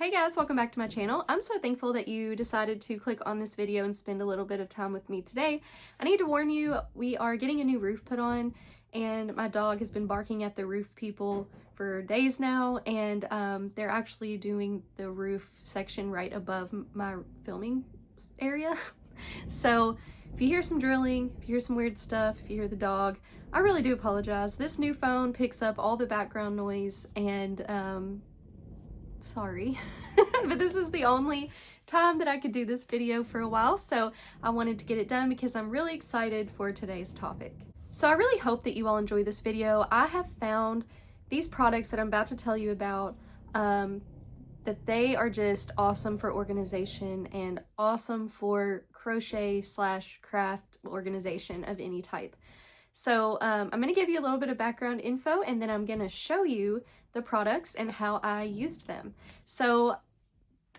Hey guys, welcome back to my channel. I'm so thankful that you decided to click on this video and spend a little bit of time with me today. I need to warn you, we are getting a new roof put on and my dog has been barking at the roof people for days now, and they're actually doing the roof section right above my filming area. So if you hear some drilling, if you hear some weird stuff, if you hear the dog, I really do apologize. This new phone picks up all the background noise and sorry. But this is the only time that I could do this video for a while, so I wanted to get it done because I'm really excited for today's topic. So I really hope that you all enjoy this video. I have found these products that I'm about to tell you about, that they are just awesome for organization and awesome for crochet/craft organization of any type. So I'm going to give you a little bit of background info, and then I'm going to show you the products and how I used them. So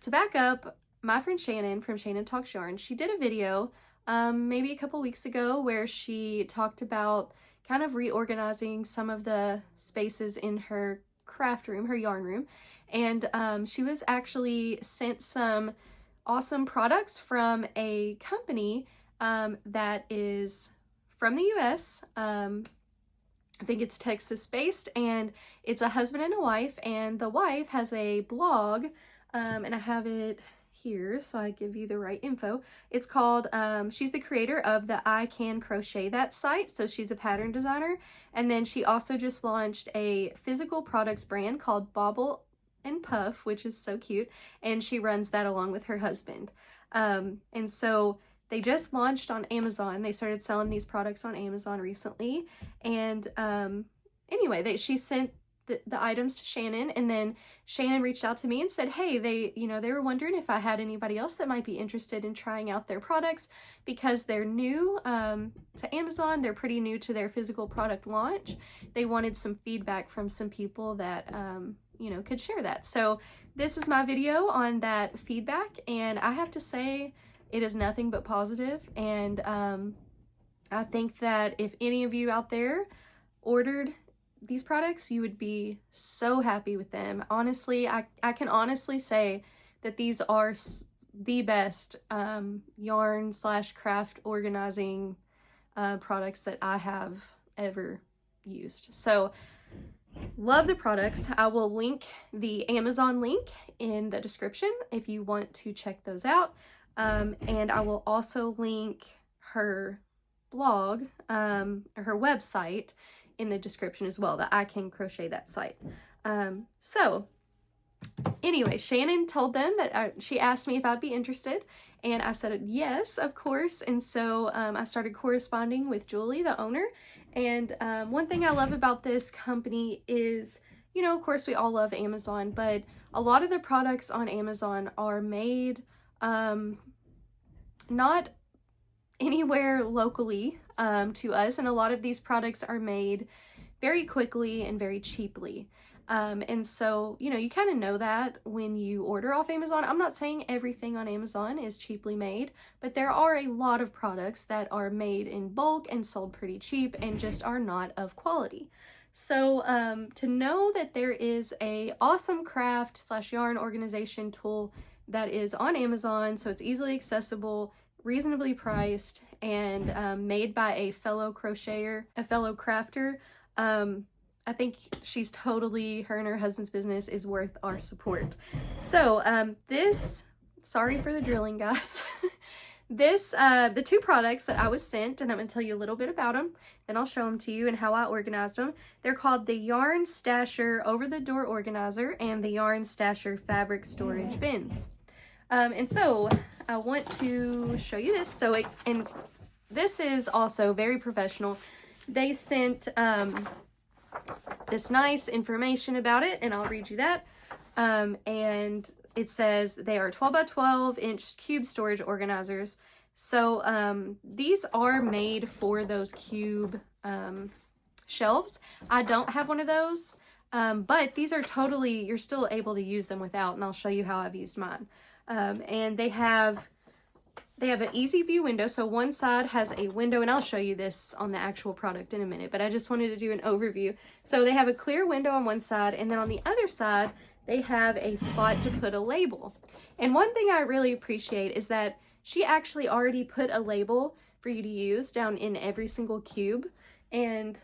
to back up, my friend Shannon from Shannon Talks Yarn, she did a video maybe a couple weeks ago where she talked about kind of reorganizing some of the spaces in her craft room, her yarn room, and she was actually sent some awesome products from a company that is from the US. I think it's Texas based, and it's a husband and a wife, and the wife has a blog, and I have it here so I give you the right info. It's called, she's the creator of the I Can Crochet That site, so she's a pattern designer, and then she also just launched a physical products brand called bobble+puff, which is so cute, and she runs that along with her husband. And so they just launched on Amazon. They started selling these products on Amazon recently. And anyway, she sent the items to Shannon, and then Shannon reached out to me and said, hey, they were wondering if I had anybody else that might be interested in trying out their products because they're new to Amazon. They're pretty new to their physical product launch. They wanted some feedback from some people that, could share that. So this is my video on that feedback, and I have to say, it is nothing but positive, and I think that if any of you out there ordered these products, you would be so happy with them. Honestly, I can honestly say that these are the best yarn/craft organizing products that I have ever used. So love the products. I will link the Amazon link in the description if you want to check those out. And I will also link her blog, her website in the description as well, that I Can Crochet That site. So anyway, Shannon told them that she asked me if I'd be interested, and I said yes, of course. And so I started corresponding with Julie, the owner. And one thing I love about this company is, of course we all love Amazon, but a lot of the products on Amazon are made not anywhere locally to us, and a lot of these products are made very quickly and very cheaply, and so you kind of know that when you order off Amazon. I'm not saying everything on Amazon is cheaply made, but there are a lot of products that are made in bulk and sold pretty cheap and just are not of quality. So to know that there is a awesome craft/yarn organization tool that is on Amazon, so it's easily accessible, reasonably priced, and made by a fellow crocheter, a fellow crafter. I think she's totally, her and her husband's business is worth our support. So sorry for the drilling, guys. The two products that I was sent, and I'm going to tell you a little bit about them, then I'll show them to you and how I organized them. They're called the Yarn Stasher Over-the-Door Organizer and the Yarn Stasher Fabric Storage Bins. And so I want to show you this. And this is also very professional. They sent this nice information about it, and I'll read you that. And it says they are 12 by 12 inch cube storage organizers. So these are made for those cube shelves. I don't have one of those, but these are totally, you're still able to use them without, and I'll show you how I've used mine. And they have an easy view window. So one side has a window, and I'll show you this on the actual product in a minute, but I just wanted to do an overview. So they have a clear window on one side, and then on the other side, they have a spot to put a label. And one thing I really appreciate is that she actually already put a label for you to use down in every single cube. And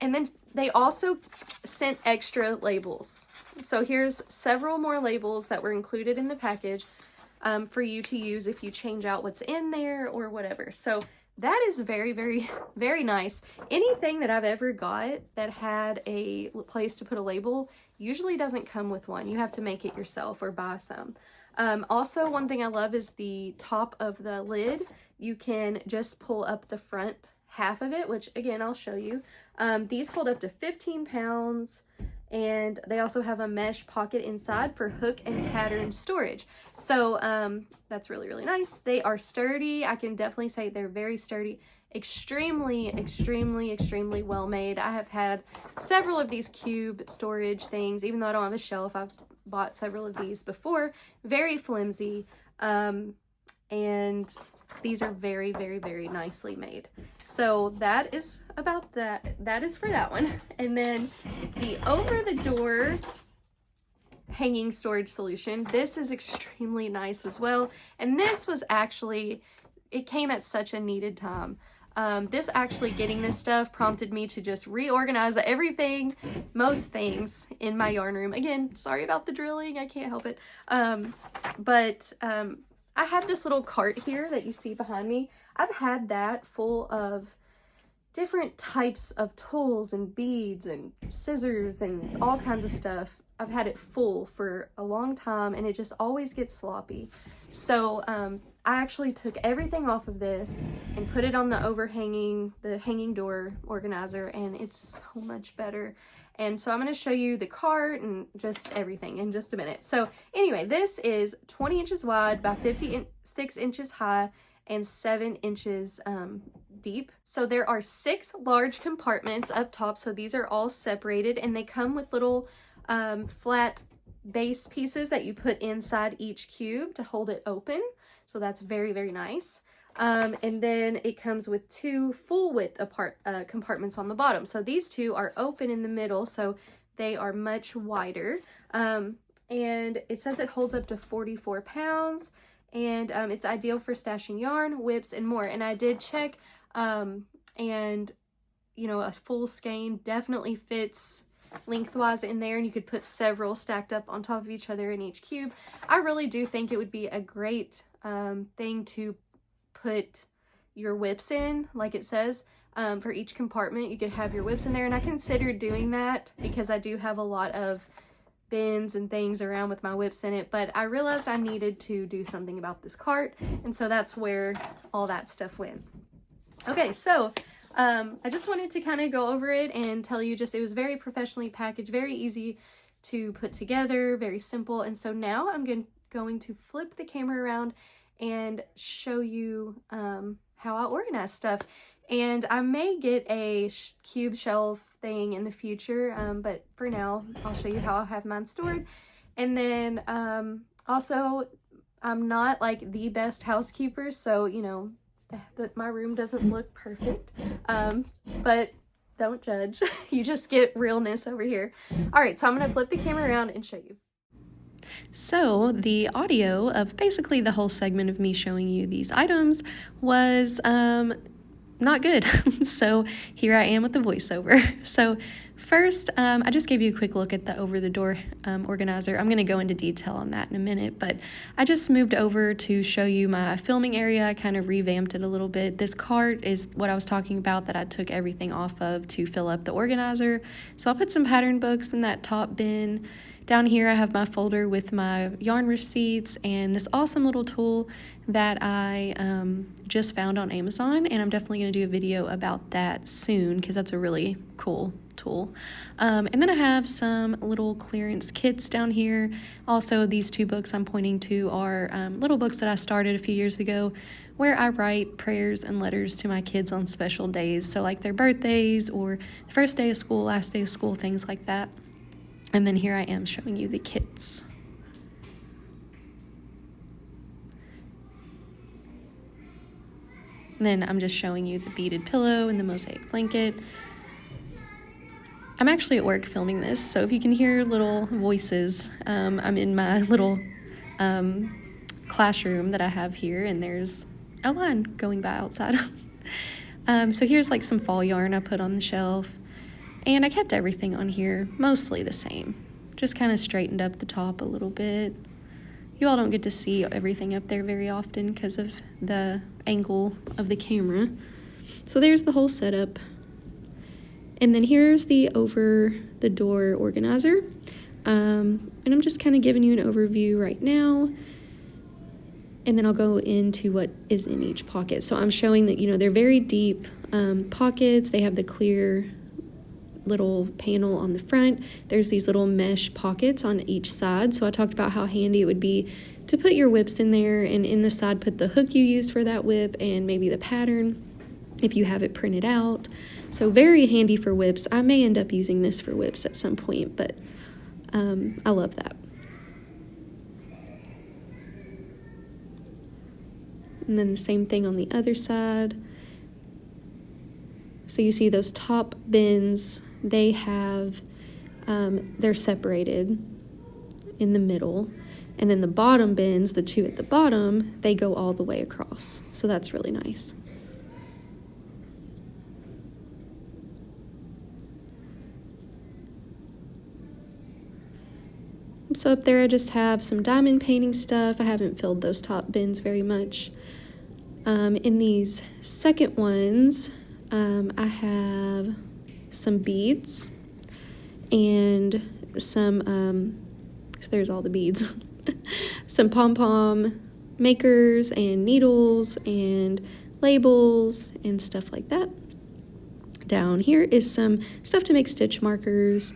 then they also sent extra labels. So here's several more labels that were included in the package for you to use if you change out what's in there or whatever. So that is very, very, very nice. Anything that I've ever got that had a place to put a label usually doesn't come with one. You have to make it yourself or buy some. Also, one thing I love is the top of the lid. You can just pull up the front half of it, which again, I'll show you. These hold up to 15 pounds, and they also have a mesh pocket inside for hook and pattern storage. So that's really, really nice. They are sturdy. I can definitely say they're very sturdy. Extremely, extremely, extremely well made. I have had several of these cube storage things. Even though I don't have a shelf, I've bought several of these before. Very flimsy. And these are very, very, very nicely made. So that is about that. That is for that one. And then the over the door hanging storage solution. This is extremely nice as well. And this was actually, it came at such a needed time. This actually, getting this stuff prompted me to just reorganize everything, most things in my yarn room. Again, sorry about the drilling, I can't help it. I had this little cart here that you see behind me. I've had that full of different types of tools and beads and scissors and all kinds of stuff. I've had it full for a long time and it just always gets sloppy. So I actually took everything off of this and put it on the hanging door organizer, and it's so much better. And so I'm going to show you the cart and just everything in just a minute. So anyway, this is 20 inches wide by 56 inches high and 7 inches deep. So there are 6 large compartments up top. So these are all separated, and they come with little flat base pieces that you put inside each cube to hold it open. So that's very, very nice. And then it comes with 2 full width compartments on the bottom. So these 2 are open in the middle, so they are much wider. And it says it holds up to 44 pounds, and it's ideal for stashing yarn, whips, and more. And I did check, and you know, a full skein definitely fits lengthwise in there, and you could put several stacked up on top of each other in each cube. I really do think it would be a great thing to put your whips in, like it says, for each compartment. You could have your whips in there, and I considered doing that because I do have a lot of bins and things around with my whips in it, but I realized I needed to do something about this cart, and so that's where all that stuff went. Okay, so I just wanted to kind of go over it and tell you just it was very professionally packaged, very easy to put together, very simple. And so now I'm going to flip the camera around and show you how I organize stuff. And I may get a cube shelf thing in the future, but for now I'll show you how I have mine stored. And then also, I'm not like the best housekeeper, so you know that my room doesn't look perfect, but don't judge. You just get realness over here. All right, so I'm gonna flip the camera around and show you. So the audio of basically the whole segment of me showing you these items was not good. So here I am with the voiceover. So first, I just gave you a quick look at the over-the-door organizer. I'm going to go into detail on that in a minute, but I just moved over to show you my filming area. I kind of revamped it a little bit. This cart is what I was talking about that I took everything off of to fill up the organizer. So I'll put some pattern books in that top bin. Down here I have my folder with my yarn receipts and this awesome little tool that I just found on Amazon, and I'm definitely going to do a video about that soon because that's a really cool tool. And then I have some little clearance kits down here. Also, these 2 books I'm pointing to are little books that I started a few years ago where I write prayers and letters to my kids on special days, so like their birthdays or the first day of school, last day of school, things like that. And then here I am showing you the kits. And then I'm just showing you the beaded pillow and the mosaic blanket. I'm actually at work filming this, so if you can hear little voices, I'm in my little classroom that I have here, and there's a line going by outside. So here's like some fall yarn I put on the shelf, and I kept everything on here mostly the same. Just kind of straightened up the top a little bit. You all don't get to see everything up there very often because of the angle of the camera. So there's the whole setup. And then here's the over the door organizer. And I'm just kind of giving you an overview right now. And then I'll go into what is in each pocket. So I'm showing that, you know, they're very deep pockets. They have the clear little panel on the front. There's these little mesh pockets on each side. So I talked about how handy it would be to put your whips in there, and in the side put the hook you used for that whip and maybe the pattern if you have it printed out. So very handy for whips. I may end up using this for whips at some point, but I love that. And then the same thing on the other side. So you see those top bins, they have, they're separated in the middle. And then the bottom bins, the two at the bottom, they go all the way across. So that's really nice. So up there I just have some diamond painting stuff. I haven't filled those top bins very much. In these second ones, I have some beads and some, so there's all the beads, some pom-pom makers and needles and labels and stuff like that. Down here is some stuff to make stitch markers,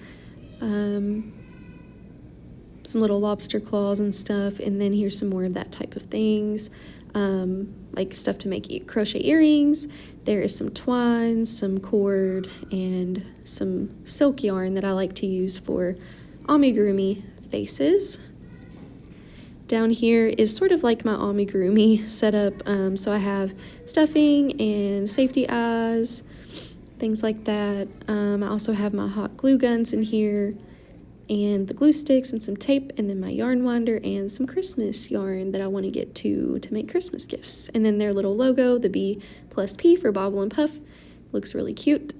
some little lobster claws and stuff, and then here's some more of that type of things, like stuff to make crochet earrings. There is some twine, some cord, and some silk yarn that I like to use for amigurumi faces. Down here is sort of like my amigurumi setup, so I have stuffing and safety eyes, things like that. I also have my hot glue guns in here, and the glue sticks and some tape, and then my yarn winder and some Christmas yarn that I want to get to make Christmas gifts. And then their little logo, the B+P for bobble+puff, looks really cute.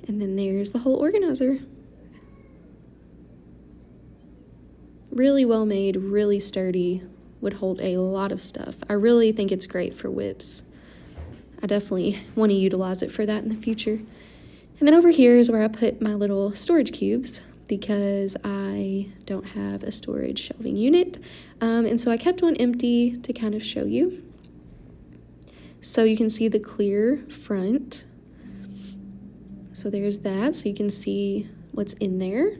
And then there's the whole organizer. Really well made, really sturdy, would hold a lot of stuff. I really think it's great for whips. I definitely want to utilize it for that in the future. And then over here is where I put my little storage cubes, because I don't have a storage shelving unit. And so I kept one empty to kind of show you. So you can see the clear front. So there's that, so you can see what's in there.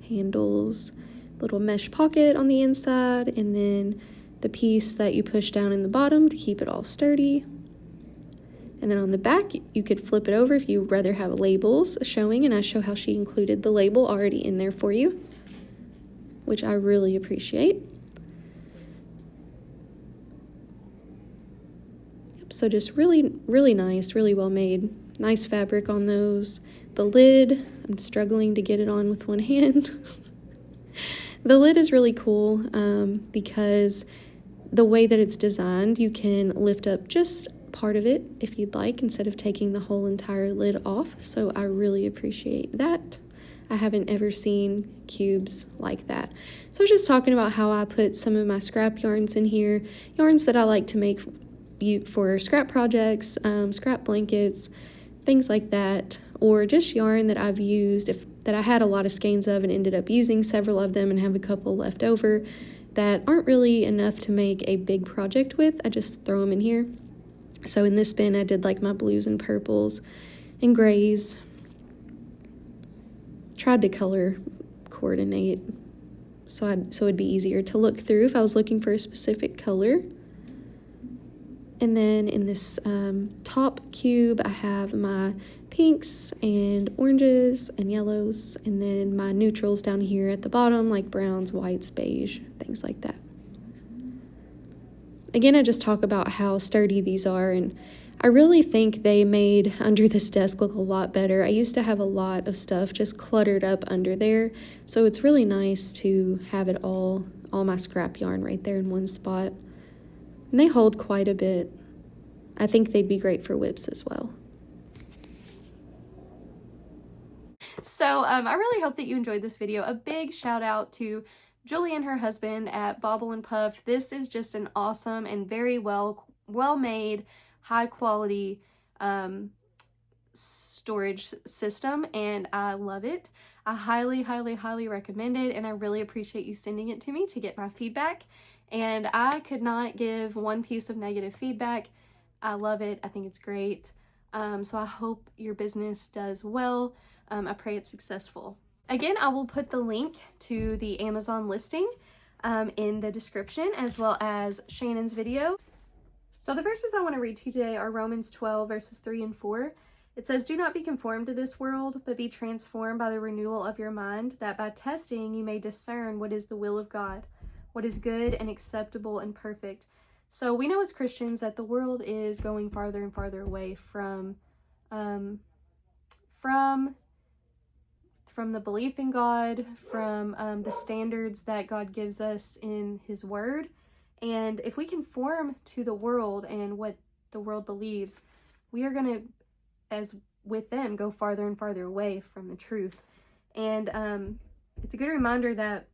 Handles, little mesh pocket on the inside, and then the piece that you push down in the bottom to keep it all sturdy. And then on the back, you could flip it over if you'd rather have labels showing, and I show how she included the label already in there for you, which I really appreciate. Yep, so just really, really nice, really well made. Nice fabric on those. The lid, I'm struggling to get it on with one hand. The lid is really cool because the way that it's designed, you can lift up just part of it if you'd like, instead of taking the whole entire lid off. So I really appreciate that. I haven't ever seen cubes like that. So I was just talking about how I put some of my scrap yarns in here, yarns that I like to make for scrap projects, scrap blankets, things like that, or just yarn that I've used, that I had a lot of skeins of and ended up using several of them and have a couple left over that aren't really enough to make a big project with. I just throw them in here. So in this bin, I did like my blues and purples and grays. Tried to color coordinate so it'd be easier to look through if I was looking for a specific color. And then in this top cube, I have my pinks and oranges and yellows, and then my neutrals down here at the bottom, like browns, whites, beige, things like that. Again, I just talk about how sturdy these are, and I really think they made under this desk look a lot better. I used to have a lot of stuff just cluttered up under there, so it's really nice to have it all my scrap yarn right there in one spot. And they hold quite a bit. I think they'd be great for whips as well. So I really hope that you enjoyed this video. A big shout out to Julie and her husband at Bobble+Puff. This is just an awesome and very well made, high quality storage system, and I love it. I highly recommend it, and I really appreciate you sending it to me to get my feedback. And I could not give one piece of negative feedback. I love it. I think it's great. So I hope your business does well. I pray it's successful. Again, I will put the link to the Amazon listing in the description, as well as Shannon's video. So the verses I want to read to you today are Romans 12 verses 3 and 4. It says, "Do not be conformed to this world, but be transformed by the renewal of your mind, that by testing you may discern what is the will of God, what is good and acceptable and perfect." So we know as Christians that the world is going farther and farther away from the belief in God, from the standards that God gives us in His Word. And if we conform to the world and what the world believes, we are going to, as with them, go farther and farther away from the truth. And it's a good reminder that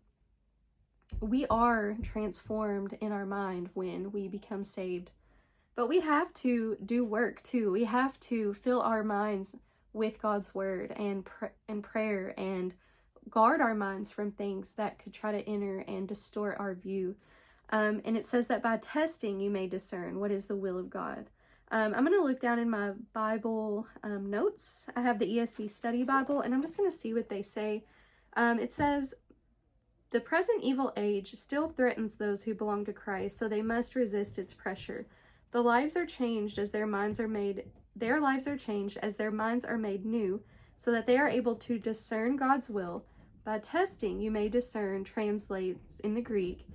we are transformed in our mind when we become saved. But we have to do work too. We have to fill our minds with God's word and prayer, and guard our minds from things that could try to enter and distort our view. And it says that by testing you may discern what is the will of God. I'm going to look down in my Bible notes. I have the ESV Study Bible, and I'm just going to see what they say. It says, "The present evil age still threatens those who belong to Christ, so they must resist its pressure. The lives are changed as their minds are made new, so that they are able to discern God's will. By testing, you may discern" translates in the Greek,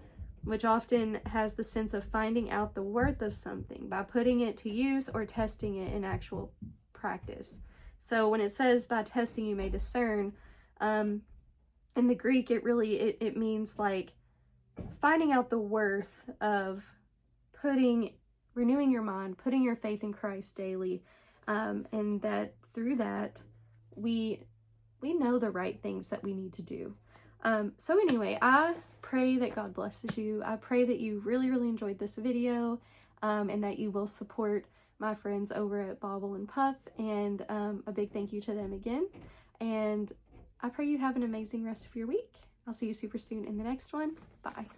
which often has the sense of finding out the worth of something by putting it to use or testing it in actual practice. So when it says by testing you may discern, in the Greek, it means like finding out the worth of renewing your mind, putting your faith in Christ daily, and that through that we know the right things that we need to do. So anyway, I pray that God blesses you. I pray that you really enjoyed this video, and that you will support my friends over at Bobble+Puff, and a big thank you to them again. And I pray you have an amazing rest of your week. I'll see you super soon in the next one. Bye.